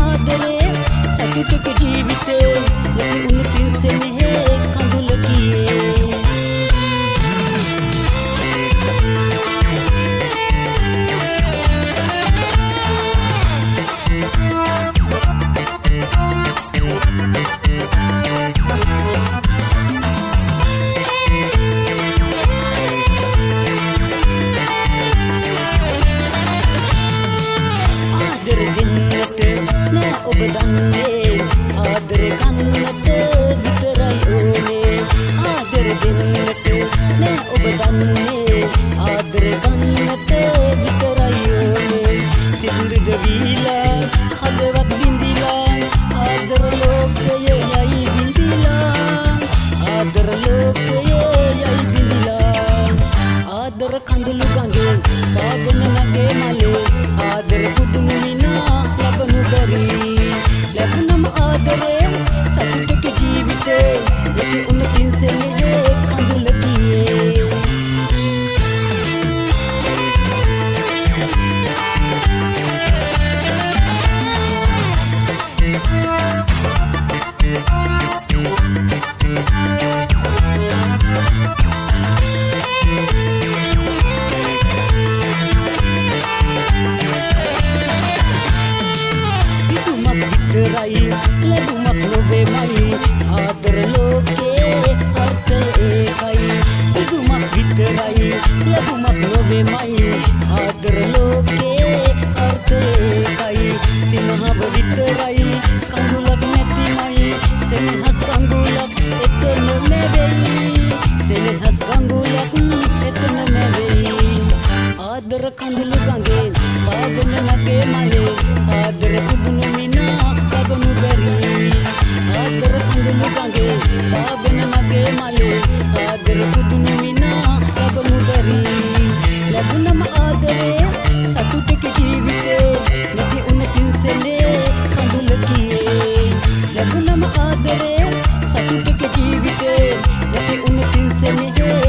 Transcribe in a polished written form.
ආදරේ සතුටක ජීවිතේ නැති උණු තින් සෙනෙහේ කඳුල කියේ ඔබ දන්නේ ආදර කන්නට විතරයි ඕනේ ආදර දෙන්නට නෑ ඔබ දන්නේ ආදර කන්නට විතරයි ඕනේ සින්දුද වීලා හදවත් බින්දිලා ආදර ලෝකයේ යයි බින්දිලා ආදර ලෝකයේ යයි බින්දිලා ආදර කඳුළු ගඟේ පාවෙන නගේ මලේ ආදර පුදුම විනා ලබනු බැරි ලැබුණම ආදරේ සතුටක ජීවිතේ නැති උණු තින් සෙනෙහේ කඳුල කියේ ලැබුමක් නොවේමයි ආදර ලෝකේ අර්ථය ඒකයි ඉදුමක් විතරයි ලැබුමක් නොවේමයි ආදර ලෝකේ අර්ථය ඒකයි සිනහව විතරයි කඳුලක් නැතිමයි සෙනෙහස් කඳුලක් එතන නැවෙයි සෙනෙහස් කඳුලක් එතන නැවෙයි ආදර කඳුළු ගඟේ පාවෙන නගේ මලේ ආදර පුදුම මිනා ලබනු බැරි ආදර කඳුළු ගඟේ පාවෙන නගේ මලේ ආදර පුදුම මිනා ලබනු බැරි ලැබුණම ආදරේ සතුටක ජීවිතේ නැති උණු තින් සෙනෙහේ කඳුල කියේ ලැබුණම ආදරේ සතුටක ජීවිතේ නැති උණු තින් සෙනෙහේ